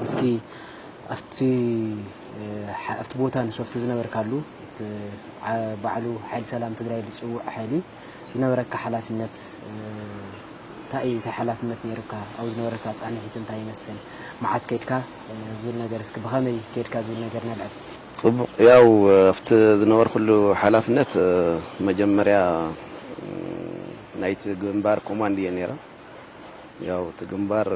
اسكي افتي بوتان شفت زنبر كالو بعلو حال سلام تقراي لصوع حالي زنبرك حلافنت تاي تحلافنت نيركا او زنبرك صانحيت انتاي يمسل معاس كيدكا زول نجر اسك بخمي كيدكا زول نجر نلعب صبح ያው አፍት ዝነበር ሁሉ ሐላፍነት መጀመሪያ ናይት ግንባር ኮማንድ የኔራ ያው ትግንባር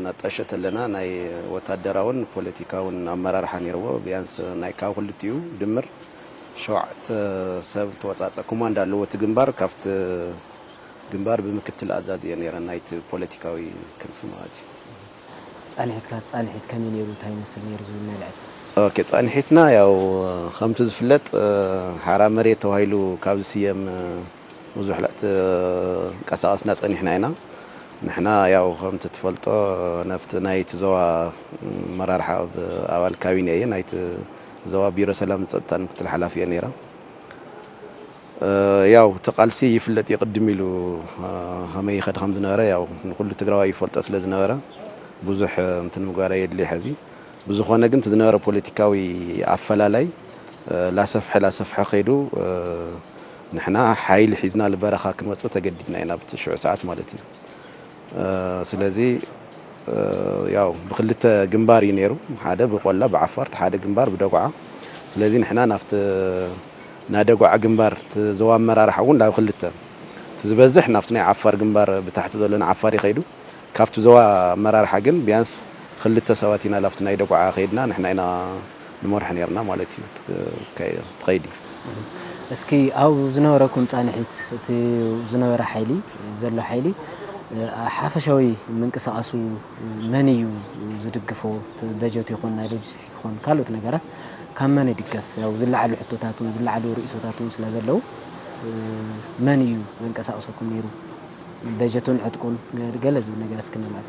ናጣሸተለና ናይ ወታደራውን ፖለቲካውን አመራር ሐኒርዎ ቢያንስ ናይ ካው ሁልቲዩ ድምር ሸዋዕት ሰብ ተወጻጸ ኮማንድ አለው ትግንባር ካፍት ግንባር በምክትል አዛዝ የኔራ ናይት ፖለቲካዊ ክንፍ ማለት صانحت كمين يرو تاي مسل نيرزو نلعب اوكي صانحتنا ያው خمس ዝፍለጥ حራ መሬት ተዋይሉ ካብ ሲየም ብዙሕ ላት ቀሳስና ጸኒሕና ኢና ንሕና ያው ከምት ትፈልጦ ነፍት ናይት ዘዋ መራርሓ አባል ካቢኔ ናይት ዘዋ ቢሮ ሰላም ጸጥታን ምክትል ሐላፊ ነራ ያው ተቃልሲ ይፍለጥ ይقدم ኢሉ ከመይ ይخد ከም ዝነበረ ያው ሁሉ ትግራዋይ ይፈልጥ ስለዝነበረ ብዙሕ እንትን ምግባራ የድሊ ሕዚ ብዙኾነ ግን ተዝነበረ ፖለቲካዊ አፈላላይ ላሰፍሐ ኸይዱ ንሕና ኃይል ሒዝና ለበረኻ ክንወጽእ ተገዲድና ኢና በትሽዑ ሰዓት ማለት እዩ ስለዚ ያው በክልተ ግንባር ይነሩ ሓደ በቆላ በዓፋር ሓደ ግንባር በደጓዓ ስለዚ ንሕና ናፍተ ናደጓዓ ግንባር ዘዋ መራርሓውን ላብ ክልተ ትዝበዝሕ ናፍተ ናይ ዓፋር ግንባር በታሕቲ ዘለና ዓፋር ይኸይዱ ካፍቱ ዘዋ መራርሓ ግን ቢያንስ ክልተ ሰባቲና ላፍት ናይ ደጓዓ ኸይድና ንሕና ኢና ንመርሕ ነርና ማለት እዩ ትኸይዲ እስኪ አው ዝነበረኩም ጻንሒት እቲ ዝነበረ ኃይሊ ዘሎ ኃይሊ ሓፈሻዊ መንቀሳቀሱ መን እዩ ዝድግፎ በጀት ይኹን ናይ ሎጂስቲክ ይኹን ካልኦት ነገራት ካብ መን ይድገፍ ያው ዝለዓሉ ሕቶታቱን ዝለዓሉ ርእቶታቱን ስለዘለው መን እዩ መንቀሳቀሰኩም ነይሩ በጀቱን ዕጥቁን ገለዝ ነገር እስከነማል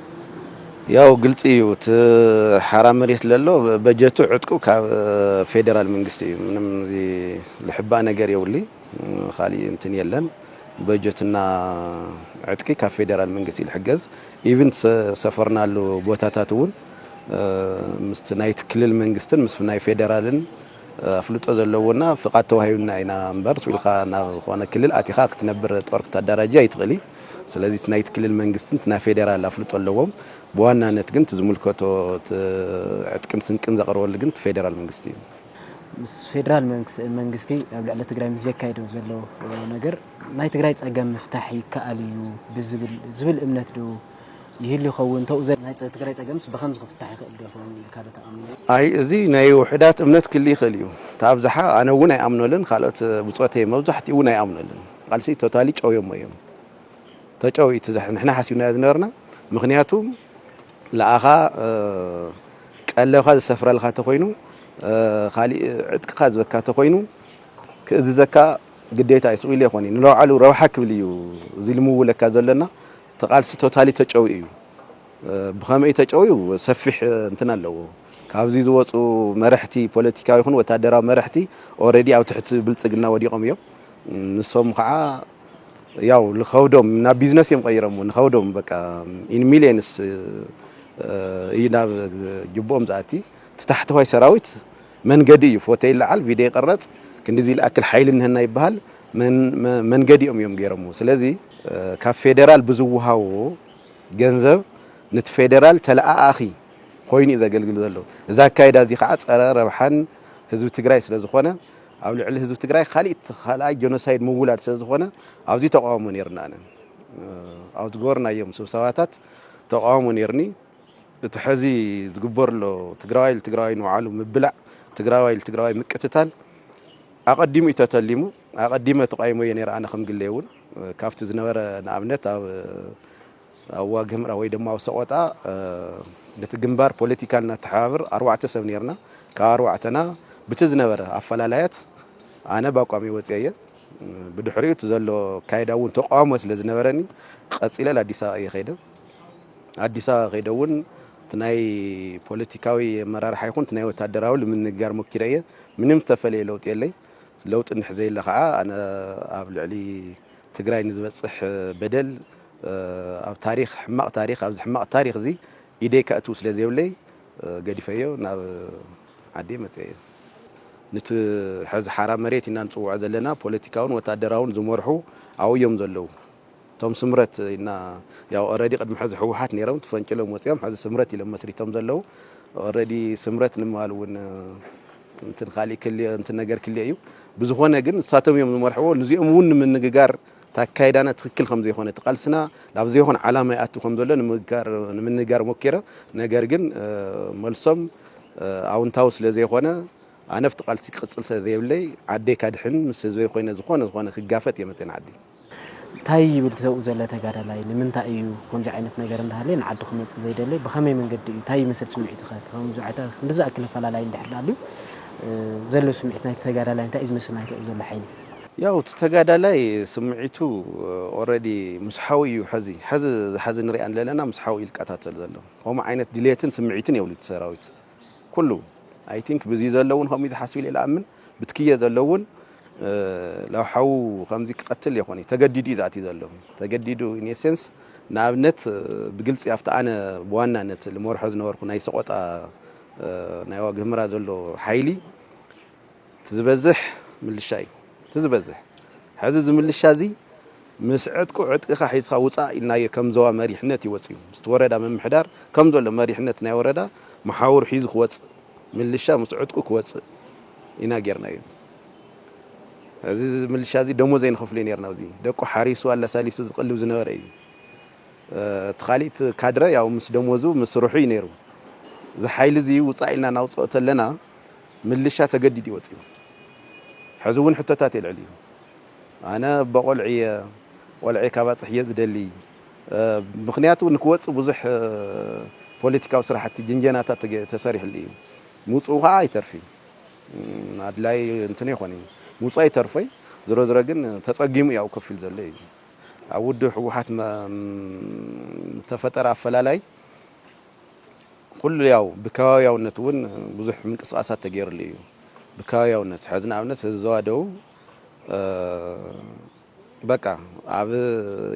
ያው ግልጽ እዩ ሓራ መሬት ለሎ በጀቱ ዕጥቁ ካብ ፌደራል መንግስት እዩ ምንም እዚ ለሕባ ነገር ይውሊ ኻሊ እንትን የለን በጀትና ዕጥቂ ካብ ፌደራል መንግስት ይልሕገዝ ኢቭን ሰፈርናሉ ቦታታቱን ምስት ናይት ክልል መንግስትን ምስ ናይ ፌደራልን አፍልጦ ዘለውና ፍቃድ ተዋሂብና ኢና እምበር ስልኻ ናብ ኾነ ክልል አቲኻ ክትነብር ጦርክ ተደራጃ ይትቕሊ ስለዚህ ናይት ክልል መንግስትን ና ፌደራል አፍልጦ ኣለዎም በዋናነት ግን ትዝሙልከቶ ዕጥቅን ስንቅን ዘቀርበሉ ግን ፌደራል መንግስት እዩ ምስ ፌደራል መንግስቲ ኣብ ልዕሊ ትግራይ ምስ ዘካይዶ ዘሎ ነገር ናይ ትግራይ ጸገም ምፍታሕ ይከኣል እዩ ብዝብል እምነት ዶ ይህል ይኸውን ተውዘ ናይ ትግራይ ጸገምስ በኸምዝ ክፍታሕ ይኽእል ይኸውን ካለ ተኣምኑ አይ እዚ ናይ ውሕዳት እምነት ክሊ ይኽእል እዩ ታብዛሓ ኣነ እውን ኣይኣምነልን ካልኦት ብጾተይ መብዛሕትኡ እውን ኣይኣምነልን ቃልሲ ቶታሊ ጨውዮም እዮም ተጨው ይትዘሕ ንሕና ሓሲብና ዝነበርና ምክንያቱም ለኣኻ ቀለኻ ዝሰፍረልካ ተኮይኑ ካሊ ዕጥቅኻ ዝበካ ተኮይኑ ክእዝዘካ ግዴታ ይስኢል ይኾን ንለውዓሉ ረብሓ ክብል እዩ እዚ ልምውለካ ዘለና ተቃልሲ ቶታሊ ተጨው እዩ ብኸመይ ተጨው እዩ ሰፊሕ እንትን ኣለዎ ካብዚ ዝወፁ መራሕቲ ፖለቲካዊ ይኹን ወታደራዊ መራሕቲ ኦሬዲ ኣብ ትሕቲ ብልጽግና ወዲቆም እዮም ንሶም ከዓ ያው ለኸውዶም ና ቢዝነስ የምቀይረሙ ንኸውዶም በቃ ኢን ሚሊየንስ ኢና ጅቦም ዛቲ ተታሕተዋይ ሰራዊት መንገዲ እዩ ፎቶ ይልዓል ቪዲዮ ይቀረጽ ክንዲዚ ለአክል ኃይል እንህና ይባሃል መንገዲኦም እዮም ገይረሙ ስለዚ ካብ ፌደራል ብዙውሃው ገንዘብ ነት ፌደራል ተለአአኺ ኮይኑ ዘገልግል ዘሎ እዛ ካይዳ እዚ ከዓ ጸረ ረብሓን ህዝቢ ትግራይ ስለዝኾነ ኣብ ልዕሊ ህዝቢ ትግራይ ካልኣይ ጄኖሳይድ ምውላድ ስለዝኾነ ኣብዚ ተቃውሞ ነርና ኣነ ኣብ ዝገበርናዮም ስብሰባታት ተቃውሞ ነርኒ እቲ ሕዚ ዝግበርሎ ትግራዋይ ንባዕሉ ምብላዕ ትግራዋይ ምቅትታል ኣቀዲሙ ይተተሊሙ ኣቀዲመ ተቃይሞ የነራ ኣነ ከም ግለ እውን ካፍቲ ዝነበረ ንኣብነት ኣብ ዋግ ኽምራ ወይ ድማ ኣብ ሰቆጣ ነቲ ግንባር ፖለቲካልና ተሓባብር 4 ሰብ ነርና ካብ ኣርባዕተና ብቲ ዝነበረ ኣፈላላያት ኣነ ባቋሚ ወጽየ ብድሕሪኡ ዘሎ ካይዳውን ተቃውሞ ስለዝነበረኒ ቀጽለ ለአዲስ አበባ ይኸይደ አዲስ አበባ ኸይደውን ትናይ ፖለቲካዊ መራርሓ ይኹን ትናይ ወታደራዊ ለምንጋር ሞክረየ ምንም ተፈለየ ለውጥ የለይ ለውጥ ንሕዘይ ለኸዓ ኣነ ኣብ ልዕሊ ትግራይ ንዝበጽሕ በደል ኣብ ታሪኽ ሕማቕ ታሪኽ ኣብዚ ሕማቕ ታሪኽ እዚ ኢዴ ካእቱ ስለዘይብለይ ገዲፈዮ ናብ ዓዲ መጽየ نت حز حرام مريت إن نصوع زلنا بوليتيكاون وتدراون زمرحو أو يوم زلوا توم سمرت إن يا أرادي قد محز حوحات نيرون تفنجلهم وسيام حز سمرت لما سري توم زلوا أرادي سمرت نمالون انتن خالي كل انتن نجار كل يوم بزخونا جن ساتم يوم زمرحو نزيمون من نجار تكايدانا تكل خمزي خونه تقلسنا لافزي خون علامة أتو خمزلنا نمجار من نجار مكيرة نجار جن ملصم أو نتاوس لزي خونه أنا افتقلت قصل سذيبلي عدي كادحن مسزوي خوينا زخونه خجافت يمتن عدي تاي بلتو زله تغادلاي لمنتا ايو كونجا عينت ነገር እንዳለኝ عدو خمس زيدلي بخمي መንገድ ታይ መስል ስምዒት ኸት ከም ዙዓታ እንደዛ አክለ ፈላላይ እንድሕላሉ ዘሎ ስምዒት ናይ ተጋዳላይ እንታይ ዝመስል ናይ ተው ዘለ ሓይሊ ያው ተጋዳላይ ስምዒቱ ኦሬዲ ምስሓዊ እዩ ሓዚ ንሪአን ለለና ምስሓዊ ይልቃታተል ዘሎ ከም ዓይነት ድሌትን ስምዒትን የውልት ሰራዊት ኩሉ I think بزي زلون هم يتحسبي إلى أمن بتكيه زلون لو حاو خمزي قتل يا إخواني تجديدي ذاتي زلون تجديدو in essence نابنت بقلت يافت أنا بوانا نت المورحز نور كنا يسقط نايوا جمرة زلو حيلي تزبزح من الشاي تزبزح هذا زمن الشازي مسعدكو عدك خاحيس خاوصا إن كم زوا مريحنتي وصيو مستوردا من محدار كم زول مريحنت ناي وردا محاور حيز خوص ملشا مسعودكو كوص يناغيرنا هذه ملشا زي دمو زين خفلين يرنا وزي دقو حاريسو ولا ساليسو زقلو زنوره تخاليت كادرا ياو مس دموزو مس روحي نيرو زي حيل زي وصايلنا ناوصوتلنا ملشا تجدد يوصيو حزون حتتات العلي انا ولعي كباصح يزدلي مخنياتو نكوص بزح بوليتيكاو سراحتي جنجناتا تسريح لي موصوها يترفي ادلاي انتني يخوني موصا يترفي زرو زرو ግን ተጸጊሙ ያው ከፊል ዘለ አውድ ህወሓት ተፈጠረ አፈላላይ ኩሉ ያው በካያውነት ወን ብዙሕ ምንቅስቃሳት ተገይርልዩ በካያውነት ሓዝና ኣብነት ዘዋደው በቃ ኣብ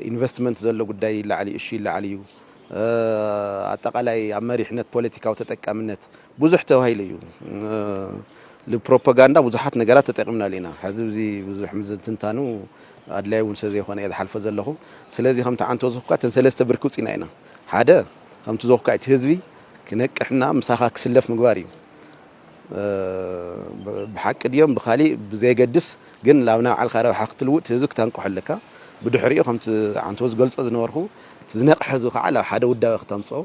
ኢንቨስትመንት ዘሎ ጉዳይ ላዕሊ እሺ ላዕሊዩ አጠቃላይ አመሪህነት ፖለቲካው ተጠቃምነት ብዙሕ ተዋሂልዩ ለፕሮፓጋንዳ ብዙሓት ነገራት ተጠቅምና ለና ሕዝብ እዚ ብዙሕ ምዝንታኑ አድላይ ወን ሰዘ ይኾነ ይሓልፈ ዘለኹ ስለዚ ከምታ አንተ ወዝፍካ ተንሰለስተ ብርክ ውጽና ኢና ሓደ ከምቲ ዘኽካ እቲ ህዝቢ ክነቅሕና ምሳኻ ክስለፍ ምግባር እዩ بحق اليوم بخالي بزيجدس جن لونا على الخير وحق تلوت هزك تنقحلك بدحريه خمت عن توز جلس أزنوره تزنق حزوك على حدا ودا ختمصو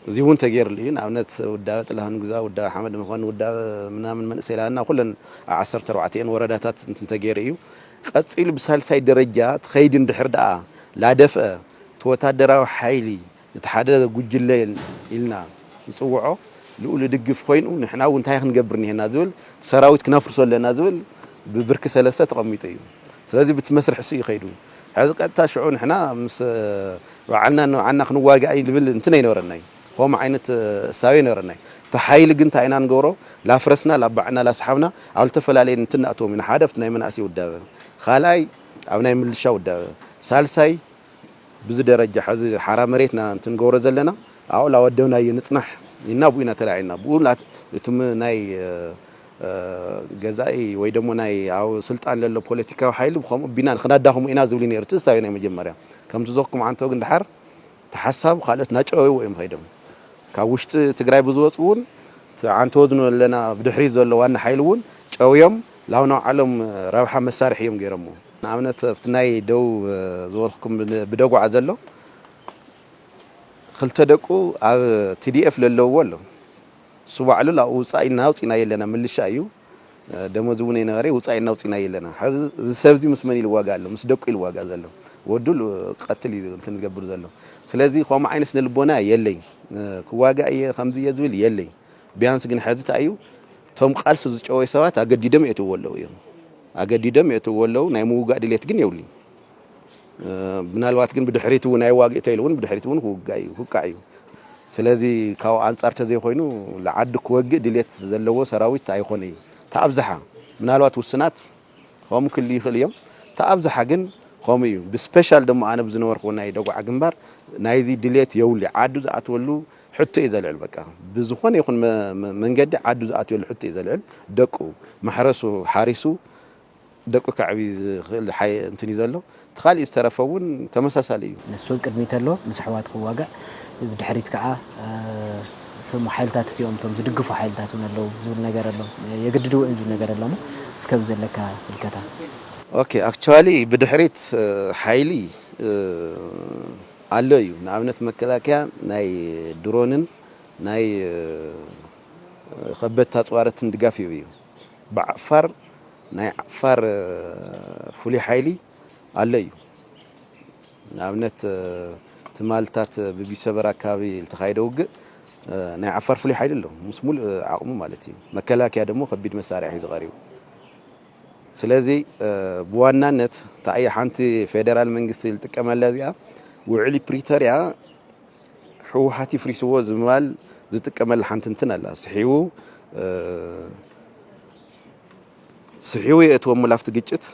زيون تغير لي نعمت ودا لهن غزا ودا حمد مخون ودا من سيلانا كلن 10 4 ورداتات انت تغيريو قصيل بسالساي درجه تخيد اندحر دا لا دفع توتادراو حيلي يتحدد غجلين إلنا يصوعو لقول دقف خوينو نحنا وانتهي خنقبرني هنا زول سراويت كنافرسو لنا زول ببرك سلسة تقميطيو سلازي بتمسرح سي يخيدو هذا قد تاشعو نحنا مس وعنا انه عنا خنواقعي لبل انتنا ينورناي هو عينت ساوي نورناي تحايل قنت عينا نقورو لا فرسنا لا بعنا لا سحبنا او تفلالين انتنا اتو من حادفتنا من اسي ودابه خالاي ابناي من الشاو ودابه سالساي بز درجه حزي حرام مريتنا انتن قورو زلنا او لا ودونا ينصنح ينابوينا تلاعينا بقولات يتم ناي جزائي ويدمو ناي او سلطان للو بوليتيكاو حيل بخم بينا خناداهم اينا زولين يرتستاوي ناي مجمريا كم تزوقكم عنتو غندحر تحسب خالت ناچوي ويم خيدم كاوشت تግራይ بزوصون عنتو زنو لنا بدحري زلو وان حيلون ጨውዮም ላውናው ዓለም ረብሓ መሳርሒ እዮም ገይሮሞ ንኣብነት ፍትናይ ደው ዝወልኩም ብደጓዓ ዘሎ ክልተ ደቁ ኣብ TDF ለለዎ ኣሎ ሱባዕሉ ላው ውጻኢና ውጽኢና የለና ምልሻ እዩ ደሞዝ እውን ይነበረ ውጻኢና ውጽኢና የለና ሕዚ ሰብዚ ምስ መን ይልዋጋ ኣሎ ምስ ደቁ ይልዋጋ ዘሎ ወዱል ቀትል እንትን ዝገብር ዘሎ ስለዚ ቆም ዓይነስ ንልቦና የለይ ክዋጋ ከምዚ የዝብል የለይ ቢያንስ ግን ሕዚ ታዩ ቶም ቃልስ ዝጨወይ ሰባት አገዲደም የተወለው እዩ አገዲደም የተወለው ናይ ሙጋ ድሌት ግን የውሊ ምናልባት ግን ብድሕሪቱ ናይ ዋግእተ ኢሉን ብድሕሪቱ እውን ሁቃዩ ስለዚ ካው አንጻር ተዘይ ኮይኑ ለዓድ ክወግእ ድሌት ዘለዎ ሰራዊት አይኾነ ተኣብዝሓ ምናልባት ውስናት ከም ክሊ ይኽእል እዮም ተኣብዝሓ ግን ከም እዩ ብስፔሻል ደሞ ኣነ ብዝነበርኩ ናይ ደጓዓ ግንባር ናይዚ ድሌት የውሊ ዓዱ ዝኣትወሉ حتى إذا العل بقى بزخون يكون من قد عدو زاتيو حتى إذا العل دقو محرسو حارسو دقو كعبي حي انتني زلو تخالي استرفون تمساسالي نسول قدميت له مسحوات خواقع بدحريت كعا تم حالتات تيوم تم زدقفو حالتات ونلو زول ነገር አለው የግድዱ እንጂ ነገር አለው እስከብ ዘለካ ልከታ ኦኬ አክቹአሊ በድሕሪት ኃይሊ አለዩ ንኣብነት መከላከያ ናይ ድሮንን ናይ ከበታ ጽዋረትን ድጋፍ እዩ በዓፋር ናይ ዓፋር ፉሊ ኃይሊ አለዩ ንኣብነት ትማልታት በቢሰበር አካባቢ ልተኻይደው ግ ናይ ዓፋር ፉሊ ኃይሊ ኣሎ ሙስሙል ዓቅሙ ማለት እዩ መከላከያ ደግሞ ከቢድ መሳሪያ ሒዙ ቀሪቡ ስለዚ በዋናነት ታአይ ሓንቲ ፌደራል መንግስቲ ልጥቀመላ እዚኣ ውዕሊ ፕሪቶሪያ ሕወሓት ፍሪስዎ ዝምባል ዝጥቀመላ ሓንቲ እንትን ኣላ ስሒው የእትዎ ሙላፍቲ ግጭት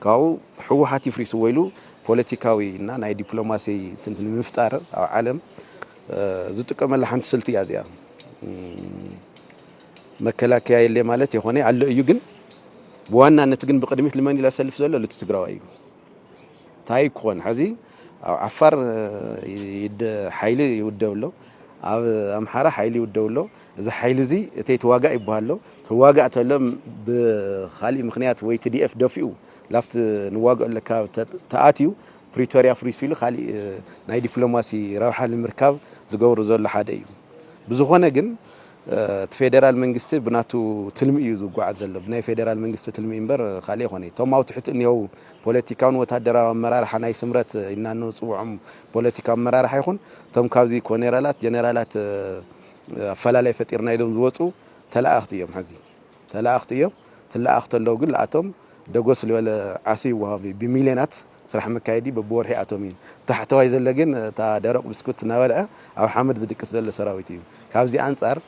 ካው ሕወሓት ፍሪስዎ ኢሉ ፖለቲካዊ እና ናይ ዲፕሎማሲ እንትን ምፍጣር ኣብ ዓለም ዝጥቀመላ ሓንቲ ስልቲ እያ እዚኣ መከላከያ የለ ማለት የሆነ አለ እዩ ግን በዋናነት ግን በቅድሚት ለማን ይላሰልፍ ዘሎ ለትግራዋይ ታይ ኮን ሐዚ ዓፋር ይደ ኃይሊ ይውደውሎ ኣብ አምሓራ ኃይሊ ይውደውሎ እዚ ኃይሊ እዚ እተይ ተዋጋ ይባሃሎ ተዋጋ ተለም በኻሊ ምክንያት ወይ TDF ደፊኡ ላፍት ንዋጋ ለካ ተኣትዩ ፕሪቶሪያ ፍሪሲሉ ኻሊ ናይ ዲፕሎማሲ ራውሓ ንምርካብ ዝገብሩ ዘሎ ሓደ እዩ ብዝኾነ ግን ፌደራል መንግስቲ ብናቱ ትልሚ እዩ ዝጓዓዝ ዘሎ ብናይ ፌደራል መንግስቲ ትልሚ እምበር ኻሊ ይኾነ ቶማው ትሕት እንየው ፖለቲካውን ወታደራዊ አመራርሓ ናይ ስምረት ኢናኑ ጽውዖም ፖለቲካዊ አመራርሓ ይኹን ቶም ካብዚ ኮኔራላት ጀነራላት አፈላላይ ፈጢርና ኢሎም ዝወጹ ተላእኽቲ እዮም ሐዚ ተላእኽቲ እዮም ተላእኽተለው ግን ለኣቶም ደጎስ ለወለ ዓሲ ወሃቢ በሚሊዮናት ስራሕ መካየዲ በቦርሒ ኣቶሚ ታሕተዋይ ዘለ ግን ታ ደረቅ ብስኩት ናበልዐ ኣብ ሓመድ ዝድቅስ ዘሎ ሰራዊት እዩ ካብዚ አንጻር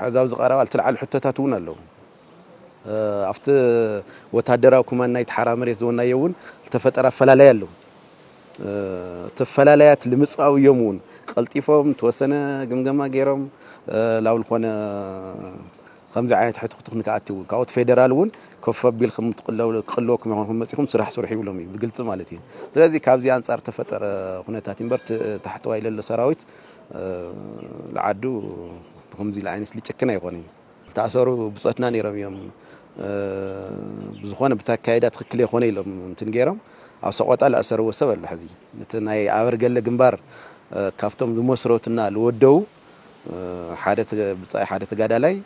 ሓዛው ዝቀረባል ትልዓል ሕተታት እውን ኣለው ኣፍተ ወታደራዊ ኩማን ናይ ተሓራ መሬት ዝወናየውን ተፈጠራ ፈላላይ ኣለው ተፈላላያት ልምጻው የሙን ቀልጢፎም ተወሰነ ግምገማ ገይሮም ላውል ኮነ ከምዚ ዓይነት ሕትኽትኽ ንካኣትው ካውት ፌደራል እውን ከፍ ቢል ከም ትቅለውኩም ይሆን መጽኹም ስራሕ ስሩሕ ይብሎም እዩ ብግልጽ ማለት እዩ ስለዚህ ካብዚ አንጻር ተፈጠረ ሁነታት ኢምበር ታሕተዋይ ለለ ሰራዊት ለዓዱ ከምዚ ለዓይነስ ሊጨክና ይኾነ ተኣሰሩ ብጾትና ነይሮም እዮም ብዝኾነ ብታካይዳ ትክክል ይኾነ ኢሎም እንትን ገይሮም ኣብ ሰቆጣ ለኣሰረው ሰብ ኣለ ሕዚ ነቲ ናይ ኣበርገለ ግንባር ካፍቶም ዝመስረቱና ልወደው ሓደ ተጋዳላይ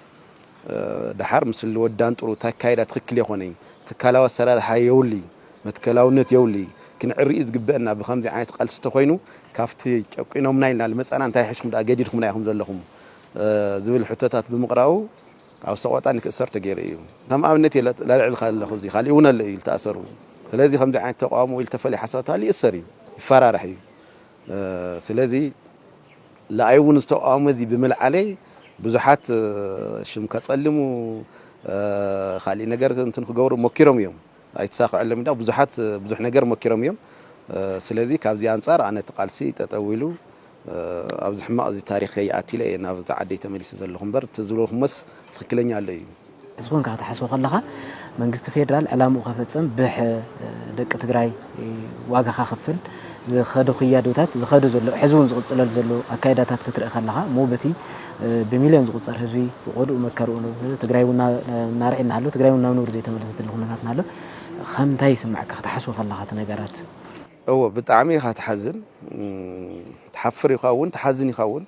دحر مثل ودان طرو تكايدا تخكل يخوني تكالاو السراح يولي متكلاونت يولي كن عريز جبنا بخمسة عينات قلست خوينو كافتي قينهم نايلنا المسألة أنت هيحشم دا جديدكم نايهم زلهم ذوي الحتات بمقراو أو سقطان كسرت جيريو تم أمنتي لا العل خذي خليونا اللي يلتأثروا سلازي خمسة عينات تقاموا يلتفلي حصلتها لي السري فرارحي سلازي لا أيون استقاموا ذي بملء عليه ብዙሓት ሽም ከጸልሙ ኻሊ ነገር እንትን ክገብሩ ሞክሮም እዮም ኣይተሳኽዐሎም ዳ ብዙሕ ነገር ሞክሮም እዮም ስለዚ ካብዚ አንጻር ኣነ ተቃልሲ ተጠዊሉ ኣብዚ ሕማቕ እዚ ታሪኽ ይኣቲለ ናብ ተዓደይ ተመሊስ ዘለኹም በር ትዝለኹምስ ትክክለኛ ኣሎ እዩ እዝኹን ካታ ሓስቦ ከለኻ መንግስቲ ፌደራል ዕላምኡ ከፈጽም ብሕ ደቂ ትግራይ ዋጋ ከኽፍል ዝኸዱ ኽያዶታት ዝኸዱ ዘሎ ሕዝቡን ዝቕጽለል ዘሎ ኣካይዳታት ክትርኢ ከለኻ ሞበቲ بمليون زغصار هذي وقدو مكرون تجريون نارئنا هلو تجريون نور زي تملست الهونات هلو خمتاي سمعك تحسوا خلاها نجارات هو بتعمي هتحزن تحفر يخاون تحزن يخاون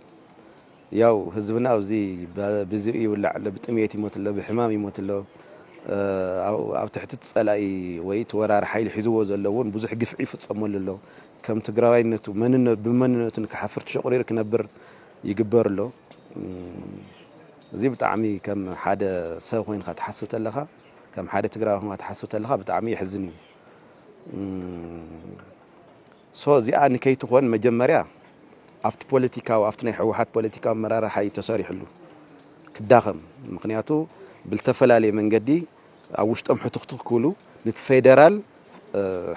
ياو حزبنا وزي بزي ولا على بتميتي موت له بحمام يموت له او تحت تصلاي وي تورار حيل حزو زلون بزح قفعي فصمل له كم تجراوينته مننه بمننه كحفرت شقريرك نبر يجبر له زي بتعمي كم حدا سوين خد حسوت لها كم حدا تقرأ ما تحسوت لها بتعمي يحزني سو زي أنا كي تكون مجمرة أفت بوليتيكا وأفت نحوحات بوليتيكا مرارة حي تصاريح له كداخم مقنياته بالتفل عليه من جدي أوش تم حتخطخ كله نتفيدرال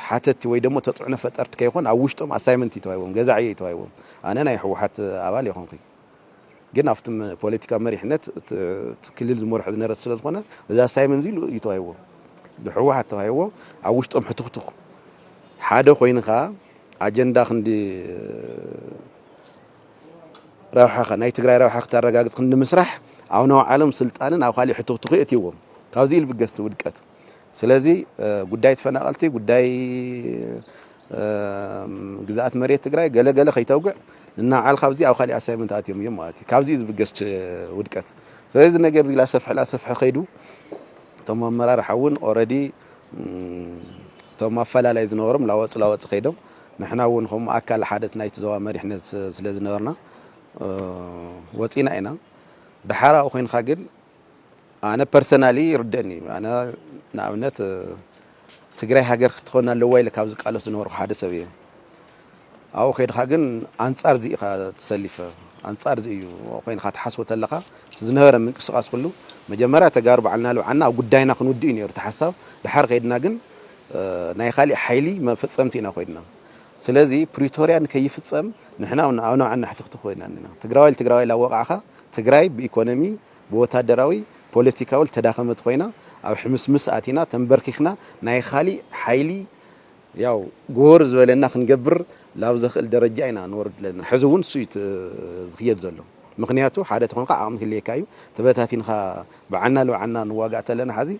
ሓተቲ ወይ ደሞ ተጽዕኖ ፈጠርት ከይኾን ኣብ ውሽጦም ኣሳይመንት ይተዋይዎም ገዛዕየ ይተዋይዎም ኣነ ናይ ሕወሓት ኣባል ይኾንኩ ግን ኣፍትም ፖለቲካ መሪሕነት ክልል ዝመርሑ ዝነበረ ስለ ዝኾነ እዚ ኣሳይመንት ዚሉ ይተዋይዎም ሕወሓት ተዋይዎ ኣብ ውሽጦም ሕትኽትኽ ሓደ ኮይንኻ ኣጀንዳ ክንዲ ረብሓኻ ናይ ትግራይ ረብሓ ክተረጋግጽ ክንዲ ምስራሕ ኣብ ነው ዓለም ስልጣንን ኣብ ካሊእ ሕትኽትኽ እትይዎም ካብዚ ኢልብገስቲ ውድቀት ስለዚ ጉዳይ ተፈናቀልቲ ጉዳይ ግዛኣት መሬት ትግራይ ገለገለ ከይተውግዕ እና ዓልካብዚ ኣብ ካሊእ ኣሳይመንት ኣትዮም እዮም ማለት እዩ ካብዚ ዝብገስት ውድቀት ስለዚ ነገር ዚላ ሰፍሐ ከይዱ ቶም ኣመራርሓ እውን ኦሬዲ ቶም ኣፈላላይ ዝነበሮም ላወፅ ከይዶም ንሕና እውን ከም ኣካል ሓደት ናይቲ ዞባ መሪሕነት ስለ ዝነበርና ወፂና ኢና ድሓራኡ ኮይንካ ግን ኣነ ፐርሰናሊ ይርደአኒ ኣነ ንኣብነት ትግራይ ሃገር ክትኾን ኣለዋ ኢለ ካብ ዝቃለስ ዝነበርኩ ሓደ ሰብ እየ ኣብኡ ከይድካ ግን ኣንጻር እዚ ኢኻ ትሰሊፈ ኣንጻር እዚ እዩ ኮይንካ ትሓስቦ ተለኻ ዝነበረ ምንቅስቃስ ኩሉ መጀመርያ ተጋሩ በዓልና ልውዓና ኣብ ጉዳይና ክንውድእ እዩ ነይሩ ተሓሳብ ድሓር ከይድና ግን ናይ ካሊእ ሓይሊ መፈጸምቲ ኢና ኮይድና ስለዚ ፕሪቶሪያ ንከይፍጸም ንሕና ኣብ ነውዓና ሕትኽትኽ ኮይና ትግራዋይ ላወቃዕኻ ትግራይ ብኢኮኖሚ ብወታደራዊ ፖለቲካዊ ተዳኸመት ኮይና ኣብ ሕምስምስ ኣቲና ተንበርኪኽና ናይ ካሊእ ሓይሊ ያው ጎር ዝበለና ክንገብር ላብ ዘኽእል ደረጃ ኢና ንወርድ ለና ሕዚ እውን እሱ ዝኽየድ ዘሎ ምክንያቱ ሓደ ተኾንካ ዓቕሚ ክልየካ እዩ ተበታቲንካ በዓልና ልውዓና ንዋጋእ ተለና ሓዚ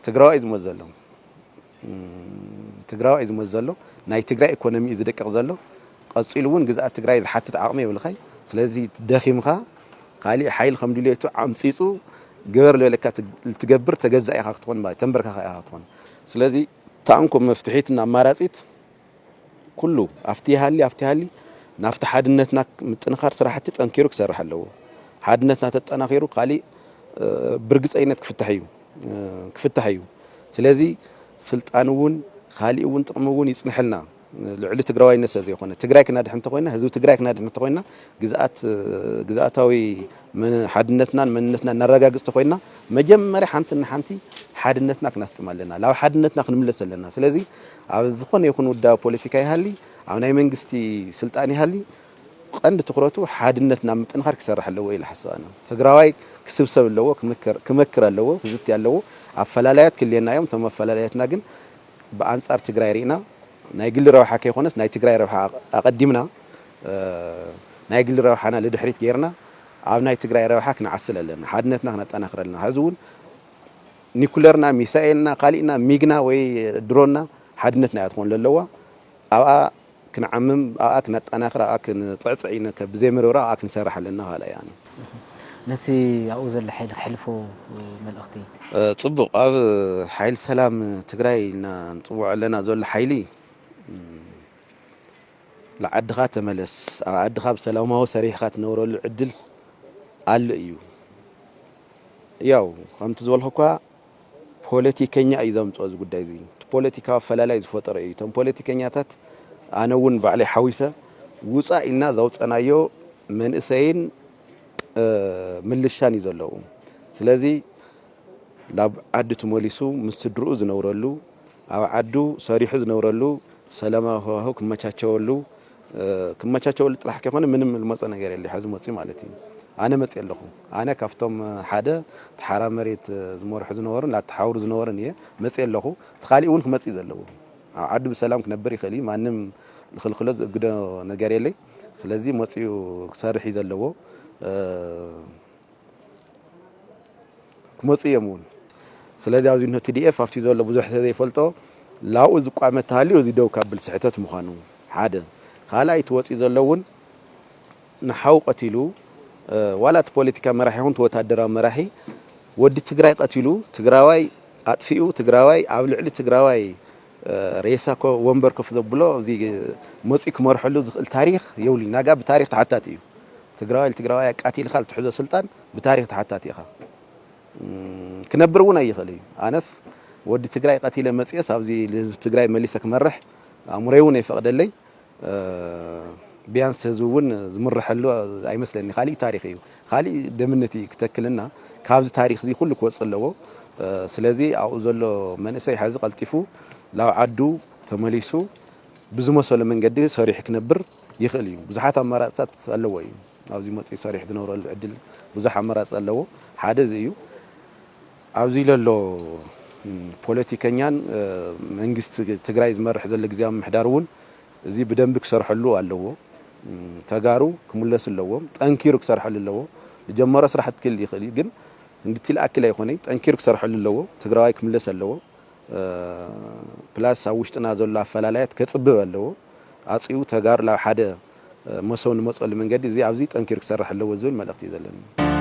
ትግራዋይ ዝሞት ዘሎ ናይ ትግራይ ኢኮኖሚ እዩ ዝደቅቕ ዘሎ ቀፂሉ እውን ግዛኣት ትግራይ ዝሓትት ዓቕሚ የብልኻይ ስለዚ ደኺምካ ካሊእ ሓይሊ ከም ድልየቱ ዓምፂፁ ገበር ለለካ ትገብር ተገዛእ ኢኻ ክትኾን ማለት ተንበርካኻ ኢኻ ክትኾን ስለዚ ታንኩም መፍትሒትና ኣማራጺት ኩሉ ኣፍቲ ሃሊ ናፍቲ ሓድነትና ምጥንኻር ስራሕቲ ጠንኪሩ ክሰርሕ ኣለዎ ሓድነትና ተጠናኺሩ ካሊእ ብርግፀኝነት ክፍታሕ እዩ ስለዚ ስልጣን እውን ካሊእ እውን ጥቕሚ እውን ይጽንሐልና ልዕሊ ትግራዋይነት ዘይኮነ ትግራይ ክናድሕን ተኮይና ህዝቢ ትግራይ ክናድሕን ተኮይና ግዛኣታዊ ሓድነትናን መንነትና እናረጋግጽ ተኮይና መጀመርያ ሓንቲ ሓድነትና ክናስጥም ኣለና ላብ ሓድነትና ክንምለስ ኣለና ስለዚ ኣብ ዝኾነ ይኹን ውዳብ ፖለቲካ ይሃሊ ኣብ ናይ መንግስቲ ስልጣን ይሃሊ ቀንዲ ትኩረቱ ሓድነትና ምጥንኻር ክሰርሕ ኣለዎ ኢለ ሓሳብና ትግራዋይ ክስብሰብ ኣለዎ ክመክር ኣለዎ ክዝት ኣለዎ ኣፈላላያት ክልየናዮም ቶም ኣፈላላያትና ግን ብኣንጻር ትግራይ ሪኢና ናይ ግሊ ረብሓ ከይኾነስ ናይ ትግራይ ረብሓ ኣቀዲምና ናይ ግሊ ረብሓና ለድሕሪት ጌርና ኣብ ናይ ትግራይ ረብሓ ክንዓስል ኣለና ሓድነትና ክነጠናኽር ኣለና ሕዚ እውን ኒኩለርና ሚሳኤልና ካሊእና ሚግና ወይ ድሮና ሓድነትና እያ ትኾን ዘለዋ ኣብኣ ክንዓምም ኣብኣ ክነጠናኽር ኣብኣ ክንፅዕፅዕ ብዘይ ምርብራ ኣብኣ ክንሰርሕ ኣለና ኋላ እያ ነቲ ኣብኡ ዘሎ ሓይሊ ክሕልፎ መልእኽቲ ፅቡቕ ኣብ ሓይሊ ሰላም ትግራይ ኢልና ንፅውዖ ኣለና ዘሎ ሓይሊ ለዓድኻ ተመለስ ኣብ ዓድኻ ብሰላማዊ ሰሪሕካ ትነብረሉ ዕድል ኣሎ እዩ ያው ከምቲ ዝበልኩካ ፖለቲከኛ እዩ ዘምፅኦ እዚ ጉዳይ እዚ ፖለቲካዊ ኣፈላላይ ዝፈጠረ እዩ እቶም ፖለቲከኛታት ኣነ እውን ባዕለይ ሓዊሰ ውፃእ ኢልና ዘውፀናዮ መንእሰይን ምልሻን እዩ ዘለዉ ስለዚ ላብ ዓዲ ተመሊሱ ምስ ስድርኡ ዝነብረሉ ኣብ ዓዱ ሰሪሑ ዝነብረሉ ሰላማዊ ሃዋህው ክመቻቸወሉ ጥራሕ ከይኮነ ምንም ልመፀ ነገር የለ ሕዚ መፂ ማለት እዩ ኣነ መፂ ኣለኹ ኣነ ካብቶም ሓደ ተሓራ መሬት ዝመርሑ ዝነበሩን ላተሓውሩ ዝነበሩን እየ መፂ ኣለኹ ተኻሊእ እውን ክመፂ ዘለዉ ኣብ ዓዱ ብሰላም ክነብር ይኽእል እዩ ማንም ዝኽልክሎ ዝእግዶ ነገር የለይ ስለዚ መፂኡ ክሰርሕ እዩ ዘለዎ ክመፂ እዮም እውን ስለዚ ኣብዚ ኖ TDF ኣብቲ ዘሎ ብዙሕ ዘይፈልጦ ላኡ ዝቋመ ተሃልዩ እዚ ደው ካብል ስሕተት ምዃኑ ሓደ ካልኣይ ትወፂ ዘለውን ንሓው ቀቲሉ ዋላት ፖለቲካ መራሒ ይኹን ወታደራዊ መራሒ ወዲ ትግራይ ቀቲሉ ትግራዋይ ኣጥፊኡ ትግራዋይ ኣብ ልዕሊ ትግራዋይ ሬሳ ወንበር ከፍ ዘብሎ እዚ መፂ ክመርሐሉ ዝኽእል ታሪክ የውሊ ናጋ ብታሪክ ተሓታት እዩ ትግራዋይ ቃቲልካ ልትሕዞ ስልጣን ብታሪክ ተሓታት ኢኻ ክነብር እውን ኣይኽእል እዩ ኣነስ ወዲ ትግራይ ቀቲለ መፅየስ ኣብዚ ህዝቢ ትግራይ መሊሰ ክመርሕ ኣእምሮይ እውን ኣይፈቕደለይ ቢያንስ ህዝቢ እውን ዝምርሐሉ ኣይመስለኒ ካሊእ ታሪክ እዩ ካሊእ ደምነቲ ክተክልና ካብዚ ታሪክ እዚ ኩሉ ክወፅእ ኣለዎ ስለዚ ኣብኡ ዘሎ መንእሰይ ሕዚ ቀልጢፉ ላው ዓዱ ተመሊሱ ብዝመሰለ መንገዲ ሰሪሕ ክነብር ይኽእል እዩ ብዙሓት ኣማራፅታት ኣለዎ እዩ ኣብዚ መጽ ሰሪሕ ዝነብረሉ ዕድል ብዙሕ ኣማራፅ ኣለዎ ሓደ እዩ ኣብዚ ለሎ ፖለቲከኛን መንግስቲ ትግራይ ዝመርሕ ዘሎ ግዝያዊ ምሕዳር እውን እዚ ብደንብ ክሰርሐሉ ኣለዎ ተጋሩ ክምለስ ኣለዎም ጠንኪሩ ክሰርሐሉ ኣለዎ ጀመረ ስራሕት ክል ይኽእል ግን እንድትል ኣክል ኣይኾነይ ጠንኪሩ ክሰርሐሉ ኣለዎ ትግራዋይ ክምለስ ኣለዎ ፕላስ ኣብ ውሽጥና ዘሎ ኣፈላላያት ከጽብብ ኣለዎ ኣጽዩ ተጋር ላብ ሓደ መሰውን መጸሉ መንገዲ እዚ ኣብዚ ጠንኪሩ ክሰርሕ ኣለዎ ዝብል መልእኽቲ እዩ ዘለኒ